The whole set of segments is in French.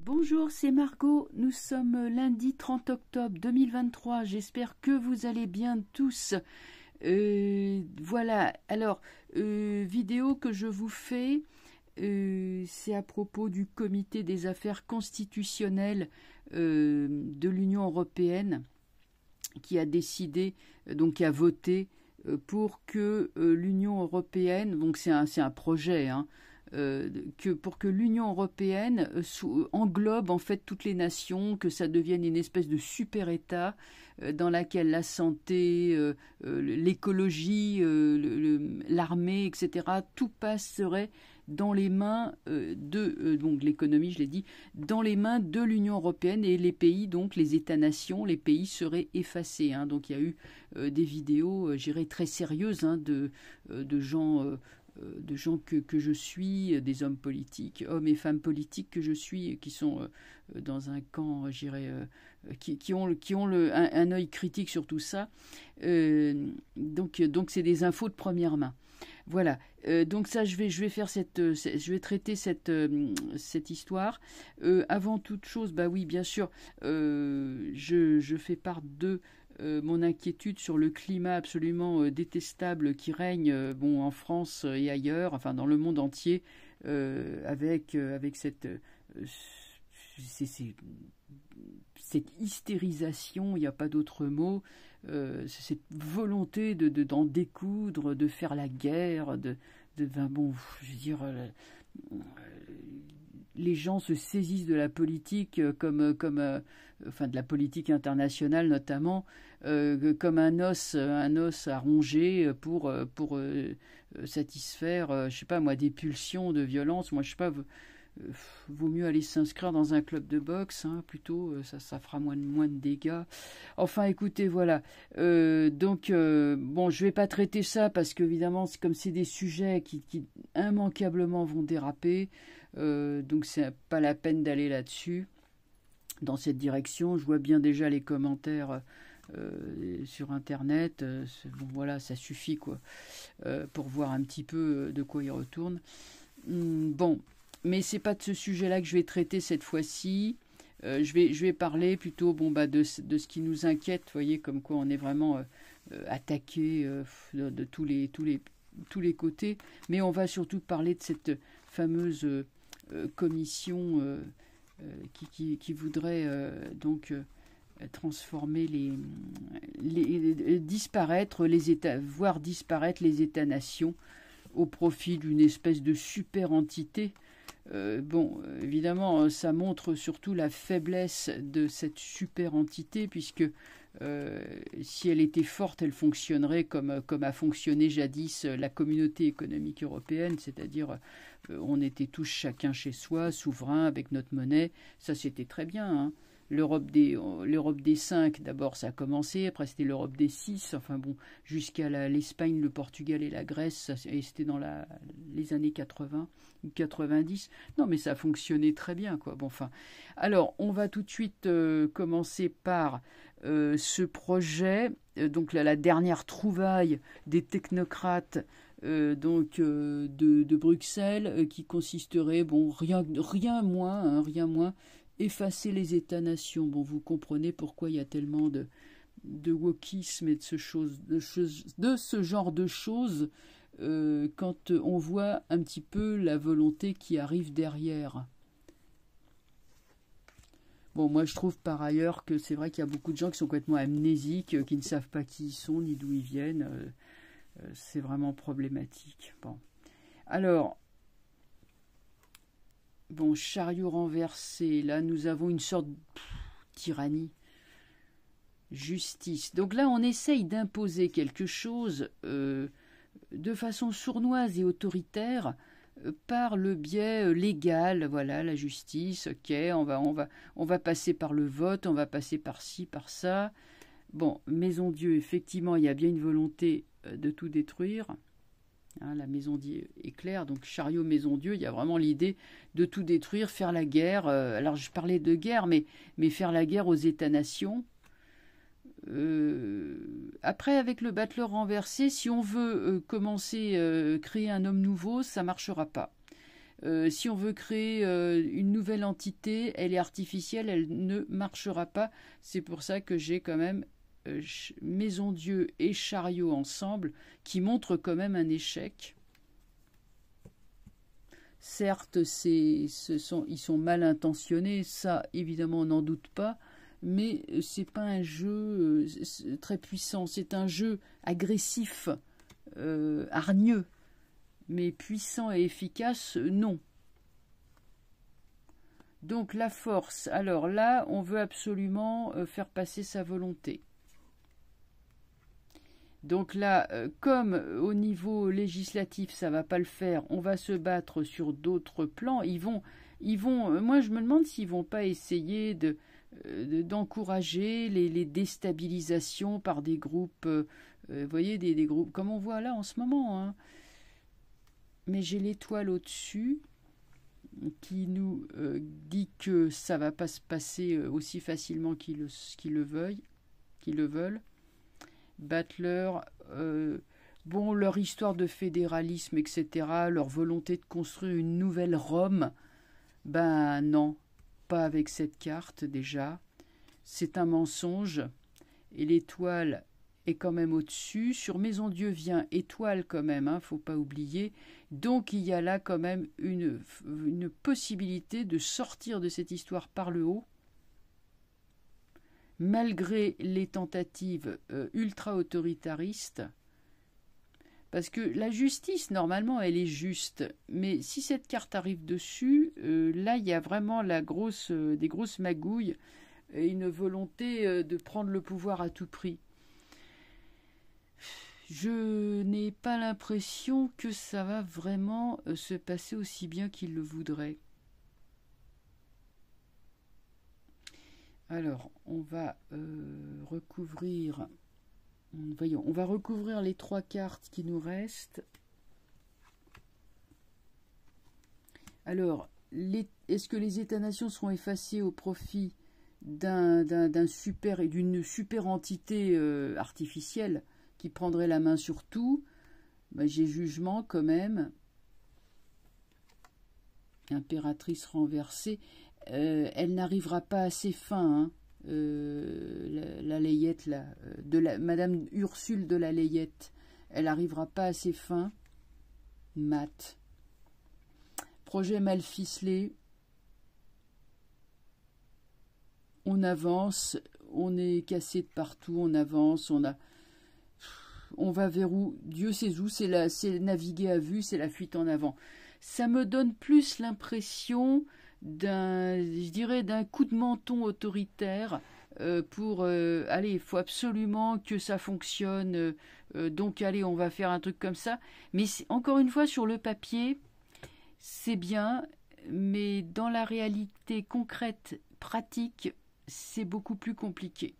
Bonjour, c'est Margot. Nous sommes lundi 30 octobre 2023. J'espère que vous allez bien tous. Voilà, alors, vidéo que je vous fais, c'est à propos du comité des affaires constitutionnelles de l'Union européenne qui a décidé, donc qui a voté pour que l'Union européenne, donc c'est un projet, hein, pour que l'Union européenne englobe en fait toutes les nations, que ça devienne une espèce de super État dans laquelle la santé, l'écologie, l'armée, etc., tout passerait dans les mains donc l'économie, je l'ai dit, dans les mains de l'Union européenne, et les pays, donc les États-nations, les pays seraient effacés. Hein. Donc il y a eu des vidéos, je dirais, très sérieuses, hein, de gens que je suis, des hommes politiques, hommes et femmes politiques que je suis, qui sont dans un camp, je dirais, qui ont un œil critique sur tout ça. Donc c'est des infos de première main. Voilà. Donc ça, je vais traiter cette histoire. Avant toute chose, bah oui, bien sûr, je fais part de mon inquiétude sur le climat absolument détestable qui règne en France et ailleurs, enfin dans le monde entier, avec cette hystérisation, il n'y a pas d'autre mot, cette volonté d'en découdre, de faire la guerre, je veux dire, les gens se saisissent de la politique enfin de la politique internationale notamment, comme un os à ronger pour satisfaire, je sais pas moi, des pulsions de violence. Moi, je sais pas, vaut mieux aller s'inscrire dans un club de boxe, hein, plutôt, ça fera moins de dégâts. Enfin, écoutez, voilà. Je vais pas traiter ça parce qu'évidemment, comme c'est des sujets qui immanquablement vont déraper, donc c'est pas la peine d'aller là-dessus, dans cette direction. Je vois bien déjà les commentaires sur internet. Voilà, ça suffit quoi, pour voir un petit peu de quoi il retourne. Bon. Mais c'est pas de ce sujet-là que je vais traiter cette fois-ci. Je vais parler plutôt de ce qui nous inquiète. Vous voyez, comme quoi on est vraiment attaqué de tous les côtés. Mais on va surtout parler de cette fameuse commission qui voudrait transformer disparaître les États, voire disparaître les États-nations au profit d'une espèce de super entité. Évidemment, ça montre surtout la faiblesse de cette super entité, puisque si elle était forte, elle fonctionnerait comme a fonctionné jadis la communauté économique européenne, c'est-à-dire on était tous chacun chez soi, souverain, avec notre monnaie. Ça, c'était très bien, hein. L'Europe des 5, d'abord, ça a commencé. Après, c'était l'Europe des 6. Enfin bon, jusqu'à l'Espagne, le Portugal et la Grèce. Et c'était dans les années 80 ou 90. Non, mais ça a fonctionné très bien, quoi. Bon, enfin. Alors, on va tout de suite commencer par ce projet. Donc, la dernière trouvaille des technocrates de Bruxelles, qui consisterait, rien moins, effacer les États-nations. Bon, vous comprenez pourquoi il y a tellement de wokisme et de ce genre de choses quand on voit un petit peu la volonté qui arrive derrière. Bon, moi je trouve par ailleurs que c'est vrai qu'il y a beaucoup de gens qui sont complètement amnésiques, qui ne savent pas qui ils sont ni d'où ils viennent. C'est vraiment problématique. Bon. Alors, chariot renversé, là nous avons une sorte de tyrannie. Justice. Donc là on essaye d'imposer quelque chose de façon sournoise et autoritaire par le biais légal. Voilà, la justice, ok, on va passer par le vote, on va passer par ci, par ça. Bon, Maison Dieu, effectivement, il y a bien une volonté de tout détruire. Hein, la Maison Dieu est claire, donc chariot Maison Dieu, il y a vraiment l'idée de tout détruire, faire la guerre. Alors je parlais de guerre, mais faire la guerre aux États-nations. Après, avec le battleur renversé, si on veut créer un homme nouveau, ça ne marchera pas. Si on veut créer une nouvelle entité, elle est artificielle, elle ne marchera pas. C'est pour ça que j'ai quand même Maison-Dieu et Chariot ensemble, qui montrent quand même un échec. Certes, ils sont mal intentionnés, ça évidemment on n'en doute pas, mais c'est pas un jeu très puissant, c'est un jeu agressif, hargneux, mais puissant et efficace, non. Donc la force, alors là, on veut absolument faire passer sa volonté. Donc là, comme au niveau législatif, ça ne va pas le faire, on va se battre sur d'autres plans. Moi, je me demande s'ils ne vont pas essayer d'encourager les déstabilisations par des groupes, vous voyez, des groupes comme on voit là en ce moment. Hein. Mais j'ai l'étoile au-dessus qui nous dit que ça ne va pas se passer aussi facilement qu'ils le veulent. Battler, bon, leur histoire de fédéralisme, etc., leur volonté de construire une nouvelle Rome, ben non, pas avec cette carte déjà. C'est un mensonge. Et l'étoile est quand même au-dessus. Sur Maison-Dieu vient étoile quand même, hein, faut pas oublier. Donc il y a là quand même une possibilité de sortir de cette histoire par le haut. Malgré les tentatives ultra-autoritaristes, parce que la justice, normalement, elle est juste, mais si cette carte arrive dessus, là, il y a vraiment des grosses magouilles et une volonté de prendre le pouvoir à tout prix. Je n'ai pas l'impression que ça va vraiment se passer aussi bien qu'il le voudrait. Alors, on va recouvrir, voyons, on va recouvrir les 3 cartes qui nous restent. Alors, est-ce que les États-nations seront effacés au profit d'une super entité artificielle qui prendrait la main sur tout? Ben, j'ai jugement quand même. Impératrice renversée. Elle n'arrivera pas à ses fins, hein, la Layette, là, Madame Ursule de la Layette, elle n'arrivera pas à ses fins. Mat. Projet mal ficelé. On avance, on est cassé de partout, on avance, on va vers où? Dieu sait où, c'est naviguer à vue, c'est la fuite en avant. Ça me donne plus l'impression d'un coup de menton autoritaire allez, il faut absolument que ça fonctionne, donc allez, on va faire un truc comme ça. Mais encore une fois, sur le papier, c'est bien, mais dans la réalité concrète, pratique, c'est beaucoup plus compliqué.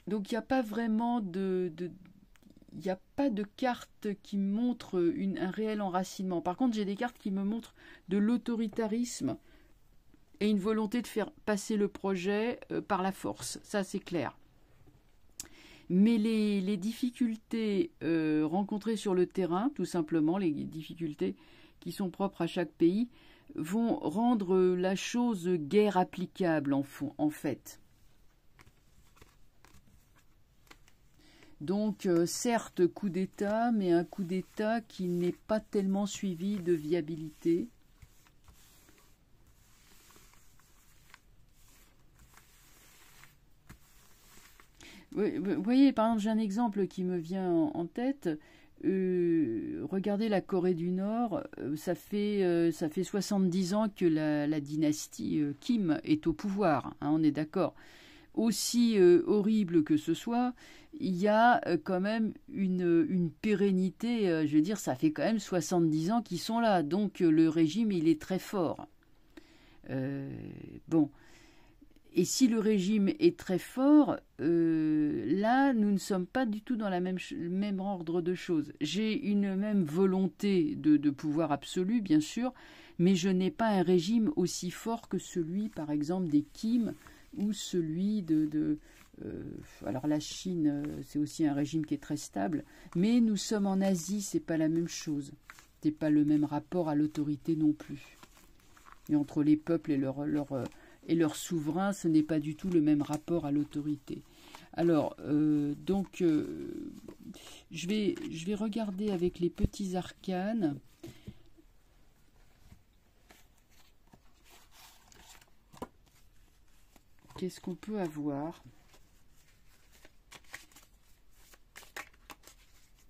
Donc il n'y a pas vraiment il n'y a pas de carte qui me montre un réel enracinement. Par contre, j'ai des cartes qui me montrent de l'autoritarisme et une volonté de faire passer le projet par la force. Ça, c'est clair. Mais les difficultés rencontrées sur le terrain, tout simplement, les difficultés qui sont propres à chaque pays, vont rendre la chose guère applicable en fait. Donc, certes, coup d'État, mais un coup d'État qui n'est pas tellement suivi de viabilité. Vous voyez, par exemple, j'ai un exemple qui me vient en tête. Regardez la Corée du Nord, ça fait 70 ans que la dynastie Kim est au pouvoir, hein, on est d'accord. Aussi horrible que ce soit, il y a quand même une pérennité, je veux dire, ça fait quand même 70 ans qu'ils sont là, donc le régime, il est très fort. Bon, et si le régime est très fort, là, nous ne sommes pas du tout dans le même ordre de choses. J'ai une même volonté de pouvoir absolu, bien sûr, mais je n'ai pas un régime aussi fort que celui, par exemple, des Kim, ou celui alors la Chine, c'est aussi un régime qui est très stable, mais nous sommes en Asie, c'est pas la même chose. C'est pas le même rapport à l'autorité non plus. Et entre les peuples et leurs souverains, ce n'est pas du tout le même rapport à l'autorité. Alors, je vais regarder avec les petits arcanes. Qu'est-ce qu'on peut avoir?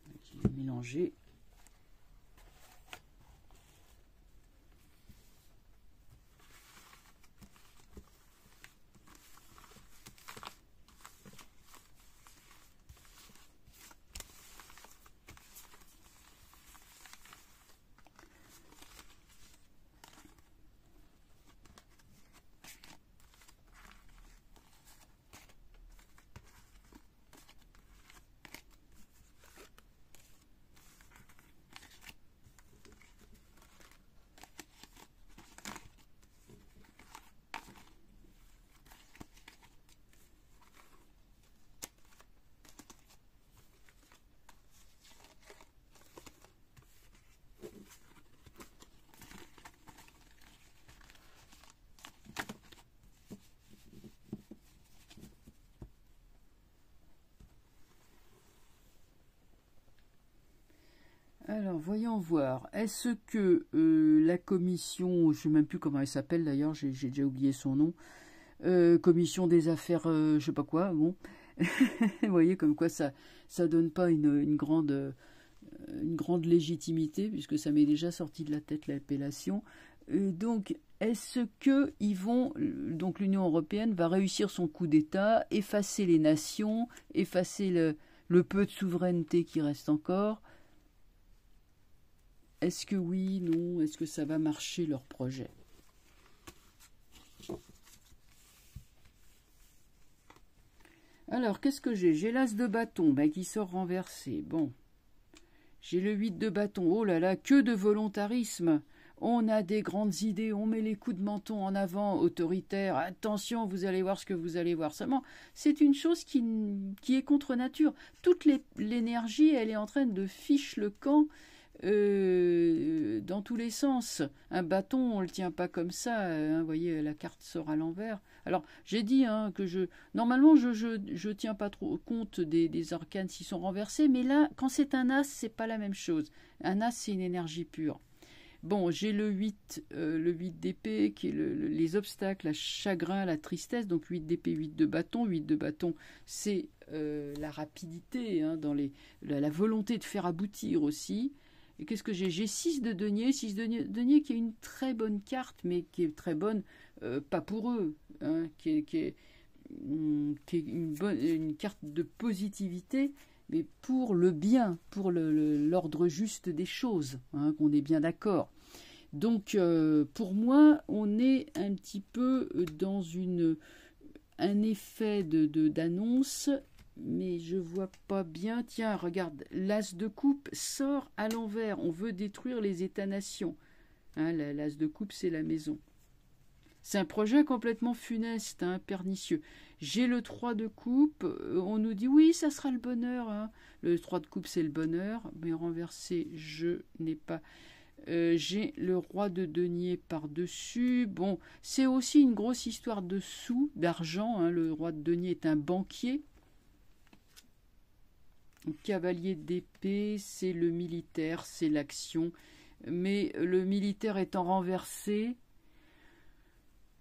Je vais mélanger. Alors, voyons voir. Est-ce que la commission, je ne sais même plus comment elle s'appelle d'ailleurs, j'ai déjà oublié son nom, commission des affaires, je ne sais pas quoi, bon. Vous voyez comme quoi ça donne pas une grande légitimité, puisque ça m'est déjà sorti de la tête l'appellation. Donc, est-ce que donc l'Union européenne va réussir son coup d'État, effacer les nations, effacer le peu de souveraineté qui reste encore? Est-ce que oui, non? Est-ce que ça va marcher leur projet? Alors, qu'est-ce que j'ai? J'ai l'as de bâton qui sort renversé. Bon. J'ai le 8 de bâton. Oh là là, que de volontarisme! On a des grandes idées, on met les coups de menton en avant, autoritaire. Attention, vous allez voir ce que vous allez voir. Seulement, c'est une chose qui est contre nature. Toute l'énergie, elle est en train de fiche le camp dans tous les sens. Un bâton, on ne le tient pas comme ça. Vous voyez, la carte sort à l'envers. Alors, j'ai dit que normalement, je tiens pas trop compte des arcanes s'ils sont renversés, mais là, quand c'est un as, c'est pas la même chose. Un as, c'est une énergie pure. Bon, j'ai le 8 d'épée, qui est les obstacles, la chagrin, la tristesse. Donc 8 d'épée, 8 de bâton. 8 de bâton, c'est la rapidité, dans la volonté de faire aboutir aussi. Et qu'est-ce que j'ai? J'ai 6 de denier. 6 de denier qui est une très bonne carte, mais qui est très bonne, pas pour eux, qui est une carte de positivité, mais pour le bien, pour l'ordre juste des choses, qu'on est bien d'accord. Donc, pour moi, on est un petit peu dans un effet d'annonce, mais je vois pas bien. Tiens, regarde, l'as de coupe sort à l'envers. On veut détruire les États-nations. L'as de coupe, c'est la maison. C'est un projet complètement funeste, pernicieux. J'ai le 3 de coupe, on nous dit oui, ça sera le bonheur. Le 3 de coupe, c'est le bonheur, mais renversé, je n'ai pas. J'ai le roi de denier par-dessus. Bon, c'est aussi une grosse histoire de sous, d'argent. Le roi de denier est un banquier. Cavalier d'épée, c'est le militaire, c'est l'action. Mais le militaire étant renversé,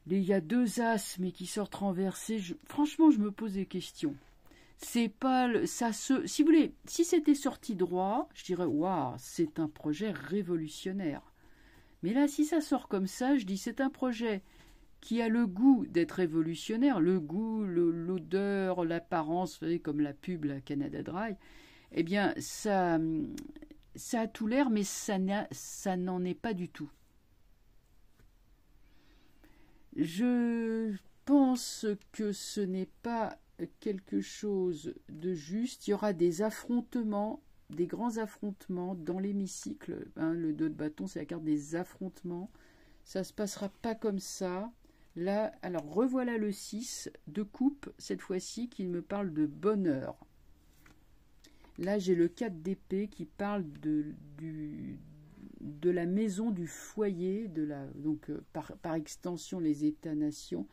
il y a 2 as, mais qui sortent renversés. Franchement, je me pose des questions. C'est pas si vous voulez, si c'était sorti droit, je dirais waouh, c'est un projet révolutionnaire. Mais là, si ça sort comme ça, je dis c'est un projet qui a le goût d'être révolutionnaire, le goût, l'odeur, l'apparence, vous voyez, comme la pub, la Canada Dry. Eh bien, ça a tout l'air, mais ça n'en est pas du tout. Je pense que ce n'est pas quelque chose de juste. Il y aura des affrontements, des grands affrontements dans l'hémicycle. Le 2 de bâton, c'est la carte des affrontements. Ça ne se passera pas comme ça. Là, alors revoilà le 6 de coupe, cette fois-ci, qui me parle de bonheur. Là, j'ai le 4 d'épée qui parle de la maison du foyer, donc par extension les États-nations,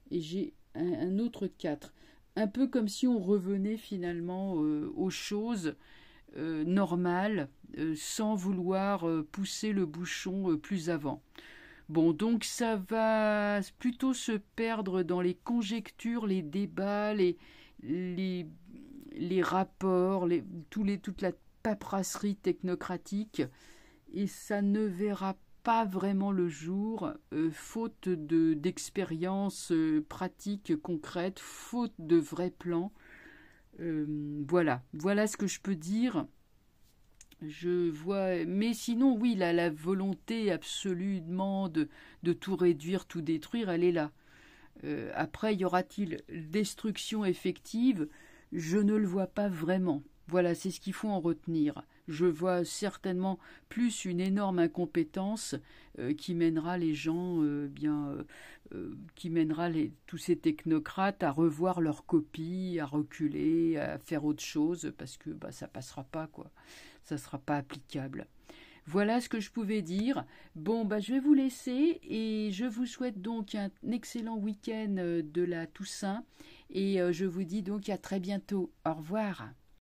et j'ai un autre 4. Un peu comme si on revenait finalement aux choses normales, sans vouloir pousser le bouchon plus avant. Bon, donc ça va plutôt se perdre dans les conjectures, les débats, les rapports, toute la paperasserie technocratique, et ça ne verra pas vraiment le jour, faute d'expériences pratiques concrètes, faute de vrais plans. Voilà ce que je peux dire. Je vois, mais sinon, oui, la volonté absolument de tout réduire, tout détruire, elle est là. Après, y aura-t-il destruction effective? Je ne le vois pas vraiment. Voilà, c'est ce qu'il faut en retenir. Je vois certainement plus une énorme incompétence qui mènera les gens, qui mènera tous ces technocrates à revoir leurs copies, à reculer, à faire autre chose, parce que ça passera pas, quoi. Ça sera pas applicable. Voilà ce que je pouvais dire. Bon, je vais vous laisser et je vous souhaite donc un excellent week-end de la Toussaint et je vous dis donc à très bientôt. Au revoir.